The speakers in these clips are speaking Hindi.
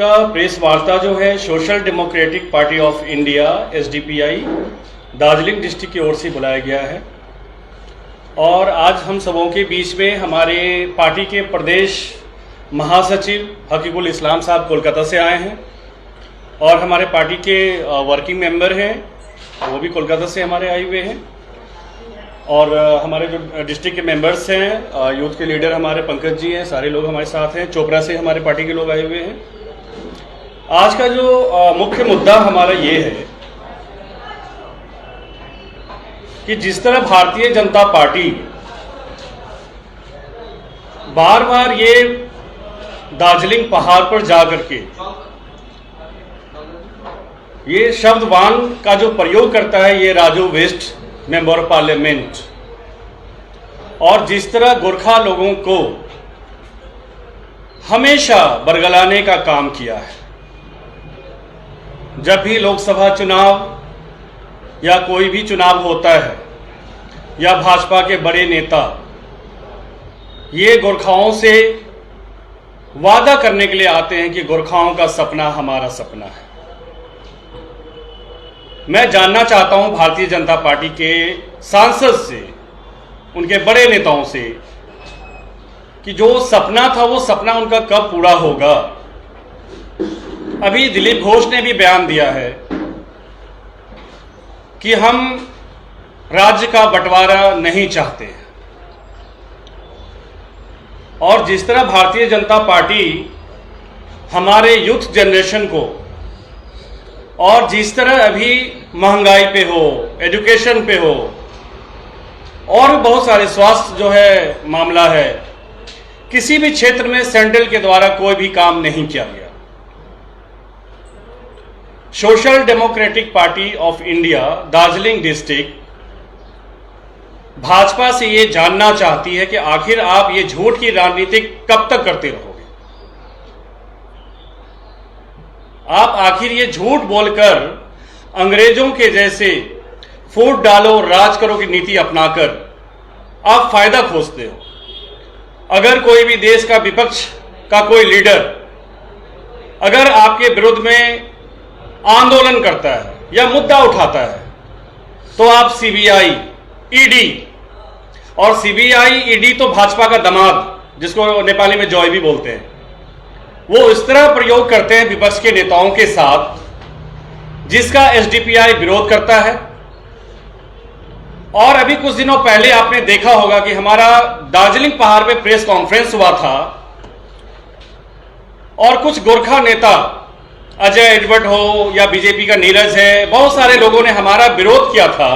का प्रेस वार्ता जो है social democratic party of India SDPI Darjeeling district की ओर से बुलाया गया है और आज हम सबों के बीच में हमारे पार्टी के प्रदेश महासचिव हकीकुल इस्लाम साहब कोलकाता से आए हैं और हमारे पार्टी के वर्किंग मेंबर हैं वो भी कोलकाता से हमारे आए हुए हैं और हमारे जो डिस्ट्रिक्ट के मेंबर्स हैं, यूथ के लीडर हमारे पंकज जी हैं, सारे लोग हमारे साथ हैं। चोपड़ा से हमारे पार्टी के लोग आए हुए हैं। आज का जो मुख्य मुद्दा हमारा ये है कि जिस तरह भारतीय जनता पार्टी बार बार ये दार्जिलिंग पहाड़ पर जा करके ये शब्दवान का जो प्रयोग करता है ये Raju west member of parliament, और जिस तरह गोरखा लोगों को हमेशा बरगलाने का काम किया है, जब भी लोकसभा चुनाव या कोई भी चुनाव होता है या भाजपा के बड़े नेता ये गोरखाओं से वादा करने के लिए आते हैं कि गोरखाओं का सपना हमारा सपना है। मैं जानना चाहता हूं भारतीय जनता पार्टी के सांसद से, उनके बड़े नेताओं से कि जो सपना था वो सपना उनका कब पूरा होगा। अभी दिलीप घोष ने भी बयान दिया है कि हम राज्य का बंटवारा नहीं चाहते हैं, और जिस तरह भारतीय जनता पार्टी हमारे यूथ जनरेशन को, और जिस तरह अभी महंगाई पे हो, एजुकेशन पे हो और बहुत सारे स्वास्थ्य जो है मामला है, किसी भी क्षेत्र में सेंट्रल के द्वारा कोई भी काम नहीं किया गया। Social democratic party of India Darjeeling district Bhajpa से ये जानना चाहती है कि आखिर आप ये झूठ की राजनीति कब तक करते रहोगे। आप आखिर ये झूठ बोलकर अंग्रेजों के जैसे फूट डालो राज करो की नीति अपनाकर आप फायदा खोजते हो। अगर कोई भी देश का विपक्ष का कोई लीडर अगर आपके विरुद्ध में आंदोलन करता है या मुद्दा उठाता है तो आप CBI, ED, और CBI, ED तो भाजपा का दामाद जिसको नेपाली में जॉय भी बोलते हैं, वो इस तरह प्रयोग करते हैं विपक्ष के नेताओं के साथ जिसका SDPI विरोध करता है। और अभी कुछ दिनों पहले आपने देखा होगा कि हमारा दार्जिलिंग पहाड़ पे प्रेस कॉन्फ्रेंस हुआ था और कुछ गोरखा नेता अजय एडवर्ड हो या बीजेपी का नीरज है, बहुत सारे लोगों ने हमारा विरोध किया था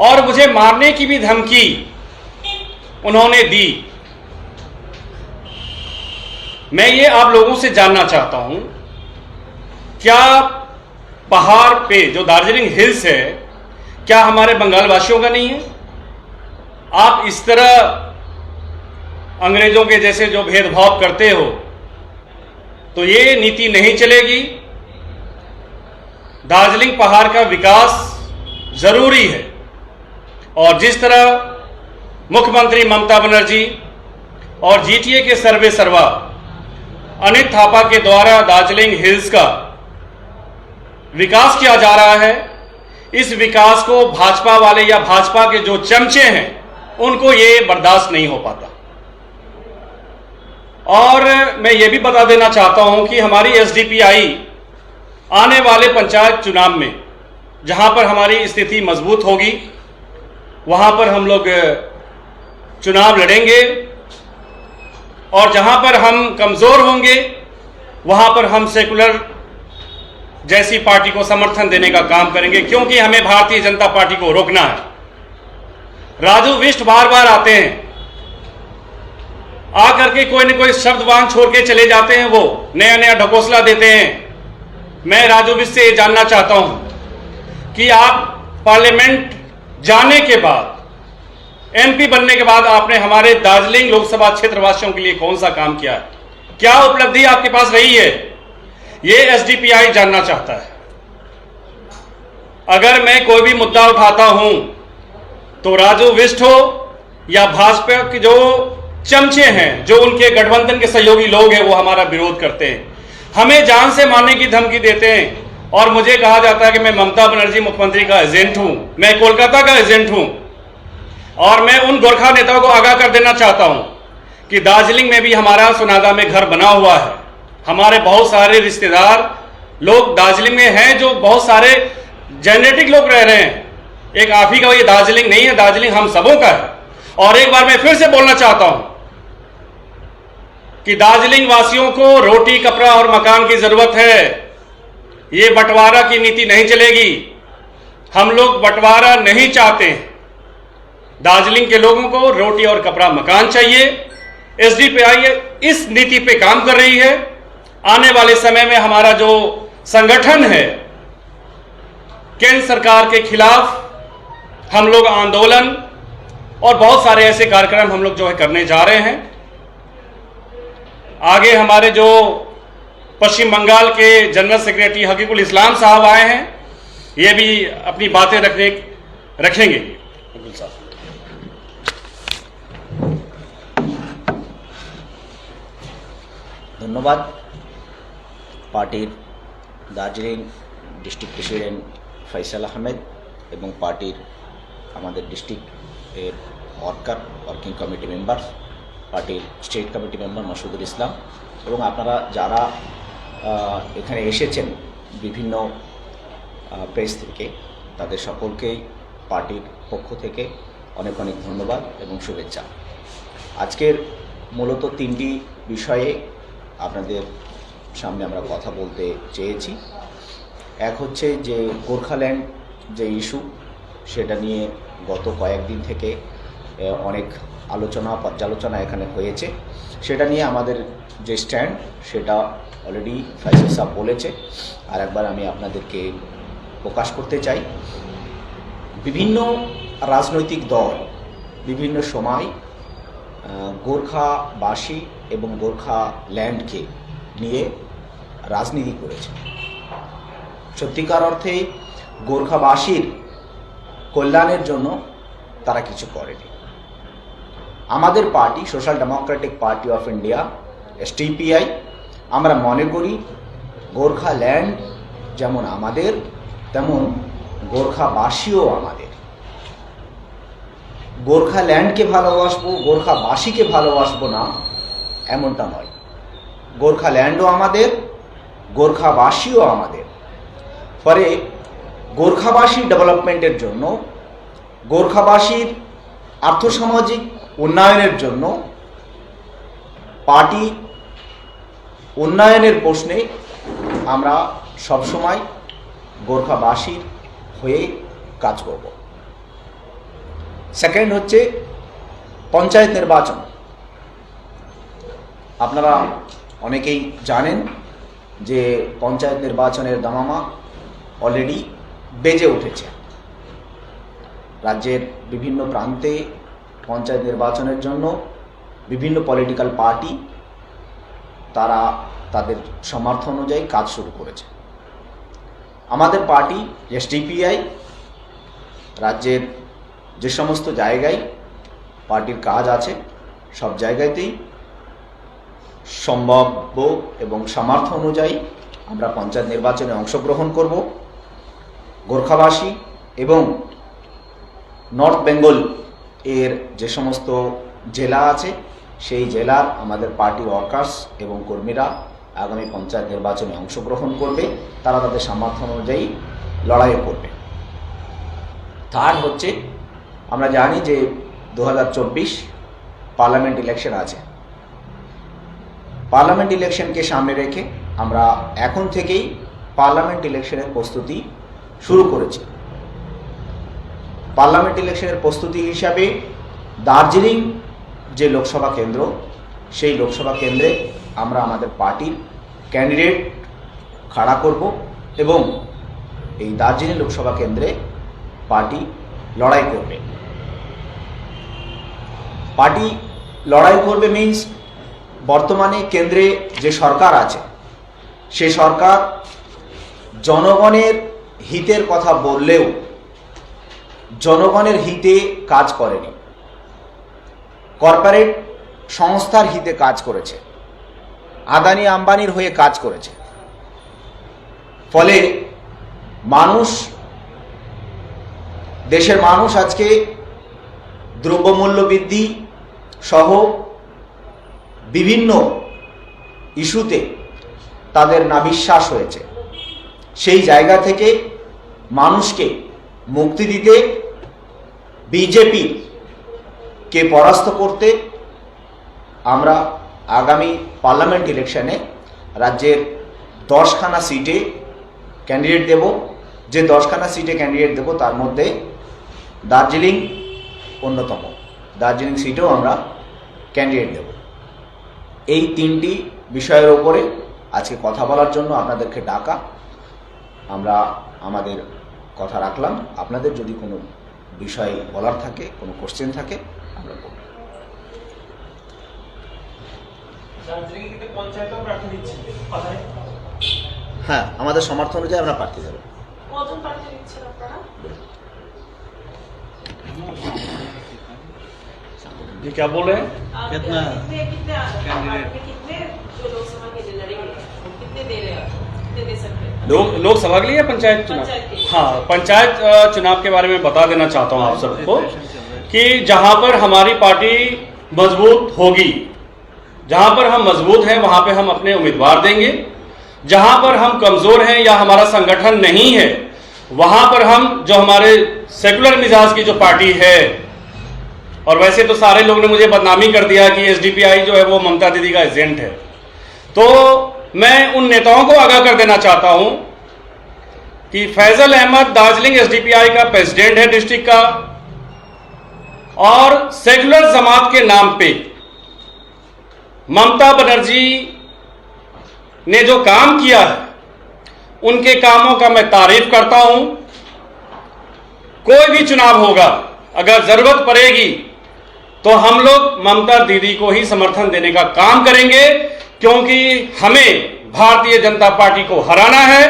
और मुझे मारने की भी धमकी उन्होंने दी। मैं ये आप लोगों से जानना चाहता हूं, क्या पहाड़ पे जो दार्जिलिंग हिल्स है क्या हमारे बंगाल वासियों का नहीं है? आप इस तरह अंग्रेजों के जैसे जो भेदभाव करते हो तो ये नीति नहीं चलेगी। दार्जिलिंग पहाड़ का विकास जरूरी है, और जिस तरह मुख्यमंत्री ममता बनर्जी और GTA के सर्वे सर्वा अनित थापा के द्वारा दार्जिलिंग हिल्स का विकास किया जा रहा है, इस विकास को भाजपा वाले या भाजपा के जो चमचे हैं उनको ये बर्दाश्त नहीं हो पाता। और मैं ये भी बता देना चाहता हूं कि हमारी SDPI आने वाले पंचायत चुनाव में जहां पर हमारी स्थिति मजबूत होगी वहां पर हम लोग चुनाव लड़ेंगे, और जहां पर हम कमजोर होंगे वहां पर हम सेकुलर जैसी पार्टी को समर्थन देने का काम करेंगे, क्योंकि हमें भारतीय जनता पार्टी को रोकना है। राजू विष्ट बार बार आते हैं, आकर के कोई न कोई शब्दवान छोड़ के चले जाते हैं, वो नया नया ढकोसला देते हैं। मैं राजू विष्ट से ये जानना चाहता हूं कि आप पार्लियामेंट जाने के बाद, MP बनने के बाद आपने हमारे दार्जिलिंग लोकसभा क्षेत्र वासियों के लिए कौन सा काम किया है? क्या उपलब्धि आपके पास रही है? ये SDPI जानना चाहता है। अगर मैं कोई भी मुद्दा उठाता हूं तो राजू विष्ट हो या भाजपा के जो चमचे हैं, जो उनके गठबंधन के सहयोगी लोग हैं, वो हमारा विरोध करते हैं। हमें जान से मारने की धमकी देते हैं और मुझे कहा जाता है कि मैं ममता बनर्जी मुख्यमंत्री का एजेंट हूं, मैं कोलकाता का एजेंट हूं। और मैं उन गोरखा नेताओं को आगाह कर देना चाहता हूं कि दार्जिलिंग में भी हमारा सुनादा में घर बना हुआ है। हमारे बहुत सारे रिश्तेदार लोग दार्जिलिंग में हैं, जो बहुत सारे जेनेटिक लोग रह रहे हैं। एक आप ही का ये दार्जिलिंग नहीं है, दार्जिलिंग हम सबों का है। और एक बार मैं फिर से बोलना चाहता हूं कि दार्जिलिंग वासियों को रोटी, कपड़ा और मकान की जरूरत है। ये बंटवारा की नीति नहीं चलेगी। हम लोग बंटवारा नहीं चाहते। दार्जिलिंग के लोगों को रोटी और कपड़ा मकान चाहिए। एसडीपीआई इस नीति पे काम कर रही है। आने वाले समय में हमारा जो संगठन है, केंद्र सरकार के खिलाफ हम लोग आंदोलन और बहुत सारे ऐसे कार्यक्रम हम लोग जो है करने जा रहे हैं। आगे हमारे जो पश्चिम बंगाल के जनरल सेक्रेटरी हकीकुल इस्लाम साहब आए हैं, ये भी अपनी बातें रखेंगे। ধন্যবাদ। পার্টির দার্জিলিং ডিস্ট্রিক্ট প্রেসিডেন্ট ফয়সাল আহমেদ এবং পার্টির আমাদের ডিস্ট্রিক্টের ওয়ার্কিং কমিটি মেম্বার, পার্টির স্টেট কমিটি মেম্বার মাসুদুল ইসলাম এবং আপনারা যারা এখানে এসেছেন বিভিন্ন প্রেস থেকে, তাদের সকলকেই পার্টির পক্ষ থেকে অনেক অনেক ধন্যবাদ এবং শুভেচ্ছা। আজকের মূলত তিনটি বিষয়ে আপনাদের সামনে আমরা কথা বলতে চেয়েছি। এক হচ্ছে যে গোর্খাল্যান্ড যে ইস্যু, সেটা নিয়ে গত কয়েকদিন থেকে অনেক আলোচনা পর্যালোচনা এখানে হয়েছে। সেটা নিয়ে আমাদের যে স্ট্যান্ড সেটা অলরেডি ফয়সাল সাহেব বলেছে। আর একবার আমি আপনাদেরকে প্রকাশ করতে চাই, বিভিন্ন রাজনৈতিক দল বিভিন্ন সময় গোর্খাবাসী এবং গোর্খাল্যান্ডকে নিয়ে রাজনীতি করেছে। সত্যিকার অর্থে গোর্খাবাসীর কল্যাণের জন্য তারা কিছু করেনি। আমাদের party social Democratic party of India SDPI, আমরা মনে করি গোর্খাল্যান্ড যেমন আমাদের, তেমন গোর্খাবাসীও আমাদের। গোর্খাল্যান্ডকে ভালোবাসবো, গোর্খাবাসীকে ভালোবাসবো না, এমনটা নয়। গোর্খাল্যান্ডও আমাদের, গোর্খাবাসীও আমাদের। ফলে গোর্খাবাসীর ডেভেলপমেন্টের জন্য, গোর্খাবাসীর আর্থসামাজিক উন্নয়নের জন্য পার্টি উন্নয়নের প্রশ্নে আমরা সবসময় গোর্খাবাসীর হয়ে কাজ করব। সেকেন্ড হচ্ছে পঞ্চায়েত নির্বাচন। আপনারা অনেকেই জানেন যে পঞ্চায়েত নির্বাচনের দামামা অলরেডি বেজে উঠেছে। রাজ্যের বিভিন্ন প্রান্তে পঞ্চায়েত নির্বাচনের জন্য বিভিন্ন পলিটিক্যাল পার্টি তারা তাদের সমর্থন অনুযায়ী কাজ শুরু করেছে। আমাদের পার্টি এসডিপিআই রাজ্যের যে সমস্ত জায়গায় পার্টির কাজ আছে সব জায়গাতেই সম্ভাব্য এবং সামর্থ্য অনুযায়ী আমরা পঞ্চায়েত নির্বাচনে অংশগ্রহণ করব। গোর্খাবাসী এবং নর্থ বেঙ্গল এর যে সমস্ত জেলা আছে সেই জেলার আমাদের পার্টির ওয়ার্কার্স এবং কর্মীরা আগামী পঞ্চায়েত নির্বাচনে অংশগ্রহণ করবে। তারা তাদের সামর্থ্য অনুযায়ী লড়াইও করবে। থার্ড হচ্ছে, আমরা জানি যে 2024 পার্লামেন্ট ইলেকশন আছে। পার্লামেন্ট ইলেকশনকে সামনে রেখে আমরা এখন থেকেই পার্লামেন্ট ইলেকশনের প্রস্তুতি শুরু করেছি। পার্লামেন্ট ইলেকশনের প্রস্তুতি হিসাবে দার্জিলিং যে লোকসভা কেন্দ্র, সেই লোকসভা কেন্দ্রে আমরা আমাদের পার্টির ক্যান্ডিডেট খাড়া করব এবং এই দার্জিলিং লোকসভা কেন্দ্রে পার্টি লড়াই করবে। পার্টি লড়াই করবে মিন্স বর্তমানে কেন্দ্রে যে সরকার আছে সে সরকার জনগণের হিতের কথা বললেও জনগণের হিতে কাজ করেনি, কর্পোরেট সংস্থার হিতে কাজ করেছে, আদানি আম্বানির হয়ে কাজ করেছে। ফলে দেশের মানুষ আজকে দ্রব্যমূল্য বৃদ্ধি সহ বিভিন্ন ইস্যুতে তাদের নাভিশ্বাস হয়েছে। সেই জায়গা থেকে মানুষকে মুক্তি দিতে, বিজেপিকে পরাস্ত করতে আমরা আগামী পার্লামেন্ট ইলেকশনে রাজ্যের 10খানা সিটে ক্যান্ডিডেট দেব। যে 10খানা সিটে ক্যান্ডিডেট দেব তার মধ্যে দার্জিলিং অন্যতম। দার্জিলিং সিটেও আমরা ক্যান্ডিডেট দেব। এই 3টি বিষয়ের ওপরে আজকে কথা বলার জন্য আপনাদেরকে ডাকা। আমরা আমাদের কথা রাখলাম। আপনাদের যদি কোনো বিষয় বলার থাকে, কোনো কোশ্চেন থাকে, আমরা বলব। হ্যাঁ, আমাদের সমর্থন অনুযায়ী আমরা প্রার্থী দেব। কজন প্রার্থী দিচ্ছেন আপনারা? जी क्या बोल रहे हैं? कितना कितने जो लोकसभा के लिए लड़ेंगे कितने दे रहे हैं, कितने दे सकते हैं? लोकसभा के लिए या पंचायत चुनाव? हाँ, पंचायत चुनाव के बारे में बता देना चाहता हूँ आप सबको कि जहाँ पर हमारी पार्टी मजबूत होगी, जहाँ पर हम मजबूत हैं वहाँ पे हम अपने उम्मीदवार देंगे। जहाँ पर हम कमजोर हैं या हमारा संगठन नहीं है वहाँ पर हम जो हमारे सेकुलर मिजाज की जो पार्टी है, और वैसे तो सारे लोग ने मुझे बदनामी कर दिया कि एसडीपीआई जो है वो ममता दीदी का एजेंट है, तो मैं उन नेताओं को आगाह कर देना चाहता हूं कि फैजल अहमद दार्जिलिंग एसडीपीआई का प्रेसिडेंट है डिस्ट्रिक्ट का, और सेकुलर जमात के नाम पे ममता बनर्जी ने जो काम किया है उनके कामों का मैं तारीफ करता हूं। कोई भी चुनाव होगा, अगर जरूरत पड़ेगी तो हम लोग ममता दीदी को ही समर्थन देने का काम करेंगे, क्योंकि हमें भारतीय जनता पार्टी को हराना है।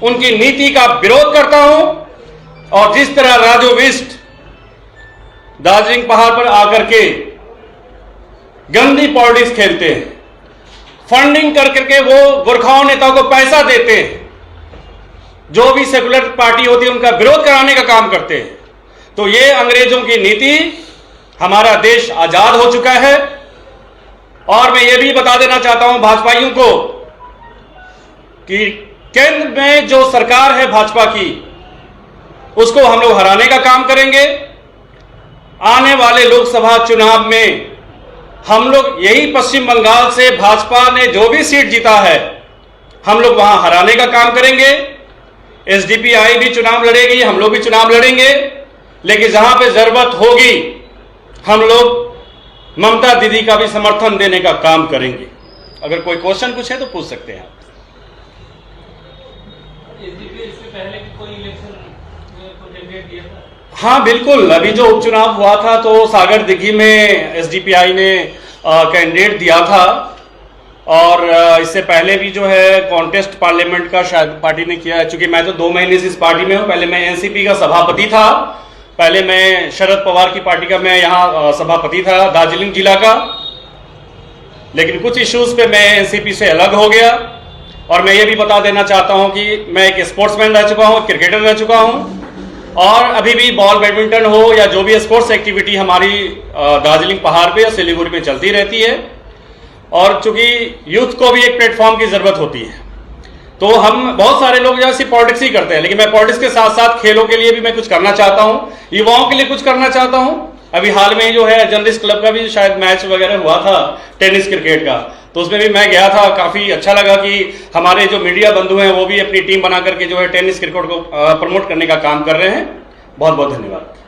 उनकी नीति का विरोध करता हूं, और जिस तरह राजू बिष्ट दार्जिलिंग पहाड़ पर आकर के गंदी पॉलिटिक्स खेलते हैं, फंडिंग कर करके वो गोरखाओं नेताओं को पैसा देते हैं, जो भी सेकुलर पार्टी होती है उनका विरोध कराने का काम करते हैं, तो ये अंग्रेजों की नीति, हमारा देश आजाद हो चुका है। और मैं ये भी बता देना चाहता हूं भाजपाइयों को कि केंद्र में जो सरकार है भाजपा की, उसको हम लोग हराने का काम करेंगे। आने वाले लोकसभा चुनाव में हम लोग यही पश्चिम बंगाल से भाजपा ने जो भी सीट जीता है हम लोग वहां हराने का काम करेंगे। एसडीपीआई भी चुनाव लड़ेगी, हम लोग भी चुनाव लड़ेंगे, लेकिन जहां पे जरूरत होगी हम लोग ममता दीदी का भी समर्थन देने का काम करेंगे। अगर कोई क्वेश्चन कुछ है तो पूछ सकते हैं आप। इससे पहले कोई इलेक्शन को कैंडिडेट दिया था? हाँ बिल्कुल, अभी जो उपचुनाव हुआ था तो सागर दिघी में एसडीपीआई ने कैंडिडेट दिया था, और इससे पहले भी जो है कॉन्टेस्ट पार्लियामेंट का शायद पार्टी ने किया है। चूंकि मैं तो 2 महीने से इस पार्टी में हूं, पहले मैं एनसीपी का सभापति था, पहले मैं शरद पवार की पार्टी का मैं यहाँ सभापति था दार्जिलिंग जिला का, लेकिन कुछ इश्यूज पे मैं एनसीपी से अलग हो गया। और मैं ये भी बता देना चाहता हूँ कि मैं एक स्पोर्ट्समैन रह चुका हूँ, क्रिकेटर रह चुका हूँ, और अभी भी बॉल बैडमिंटन हो या जो भी स्पोर्ट्स एक्टिविटी हमारी दार्जिलिंग पहाड़ पे या सिलीगुड़ी में चलती रहती है। और चूंकि यूथ को भी एक प्लेटफॉर्म की जरूरत होती है, तो हम बहुत सारे लोग जैसे पॉलिटिक्स ही करते हैं, लेकिन मैं पॉलिटिक्स के साथ साथ खेलों के लिए भी मैं कुछ करना चाहता हूं, युवाओं के लिए कुछ करना चाहता हूं। अभी हाल में जो है जर्नलिस्ट क्लब का भी शायद मैच वगैरह हुआ था टेनिस क्रिकेट का, तो उसमें भी मैं गया था। काफी अच्छा लगा कि हमारे जो मीडिया बंधु हैं वो भी अपनी टीम बना करके जो है टेनिस क्रिकेट को प्रमोट करने का काम कर रहे हैं। बहुत बहुत धन्यवाद।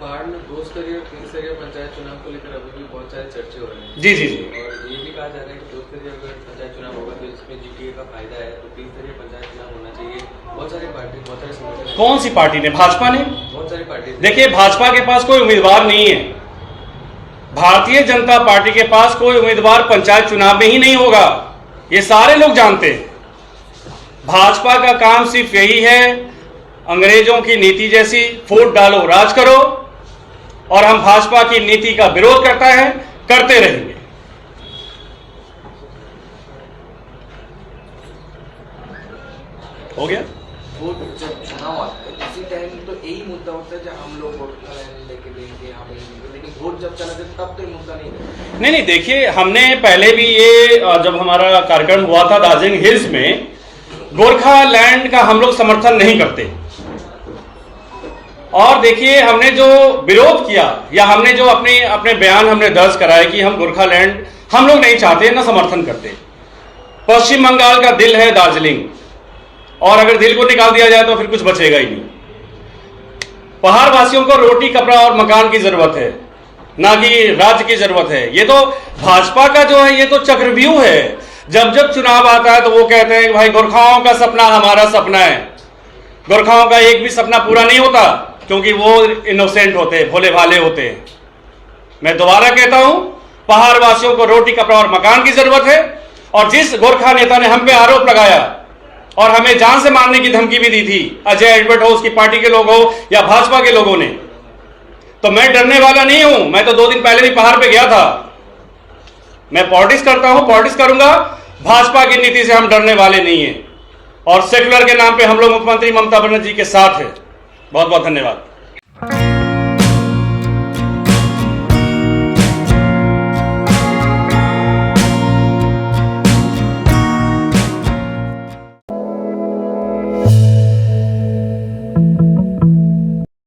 बाढ़ में 2 स्तरीय और 3 स्तरीय पंचायत चुनाव को लेकर अभी भी बहुत सारे चर्चे हो रहे हैं। जी जी जी। और ये भी कहा जा रहा है कि 2 स्तरीय अगर पंचायत चुनाव होगा तो इसमें जीटीए का फायदा है, तो 3 स्तरीय पंचायत चुनाव होना चाहिए। बहुत सारी पार्टी, बहुत सारे संगठन। कौन सी पार्टी ने? भाजपा ने। बहुत सारी पार्टी। देखिए, भाजपा के पास कोई उम्मीदवार नहीं है। भारतीय जनता पार्टी के पास कोई उम्मीदवार पंचायत चुनाव में ही नहीं होगा, ये सारे लोग जानते हैं। भाजपा का काम सिर्फ यही है, अंग्रेजों की नीति जैसी फूट डालो राज करो, और हम भाजपा की नीति का विरोध करते रहेंगे। हो गया। वो जब चुनाव आता है उसी टाइम तो यही मुद्दा होता है जब हम लोग गोरखालैंड लेके देंगे हमें, लेकिन वोट जब चला जाता तब तो ये मुद्दा नहीं रहता। नहीं, देखिए हमने पहले भी ये जब हमारा कार्यक्रम हुआ था दार्जिलिंग हिल्स में, गोरखालैंड का हम लोग समर्थन नहीं करते। और देखिए हमने जो विरोध किया या हमने जो अपने बयान हमने दर्ज कराए कि हम गोरखालैंड हम लोग नहीं चाहते, ना समर्थन करते। पश्चिम बंगाल का दिल है दार्जिलिंग, और अगर दिल को निकाल दिया जाए तो फिर कुछ बचेगा ही नहीं। पहाड़ वासियों को रोटी, कपड़ा और मकान की जरूरत है, ना कि राज्य की जरूरत है। ये तो भाजपा का जो है ये तो चक्रव्यूह है। जब जब चुनाव आता है तो वो कहते हैं कि भाई गोरखाओं का सपना हमारा सपना है। गोरखाओं का एक भी सपना पूरा नहीं होता, क्योंकि वो इनोसेंट होते हैं, भोले भाले होते हैं। मैं दोबारा कहता हूं, पहाड़ वासियों को रोटी, कपड़ा और मकान की जरूरत है। और जिस गोरखा नेता ने हम पे आरोप लगाया और हमें जान से मारने की धमकी भी दी थी, अजय एडवर्ड हो, उसकी पार्टी के लोग हो या भाजपा के लोगों ने, तो मैं डरने वाला नहीं हूं। मैं तो 2 दिन पहले भी पहाड़ पे गया था। मैं पॉलिटिक्स करता हूं, पॉलिटिक्स करूंगा। भाजपा की नीति से हम डरने वाले नहीं है, और सेक्युलर के नाम पे हम लोग मुख्यमंत्री ममता बनर्जी के साथ है। बहुत बहुत धन्यवाद।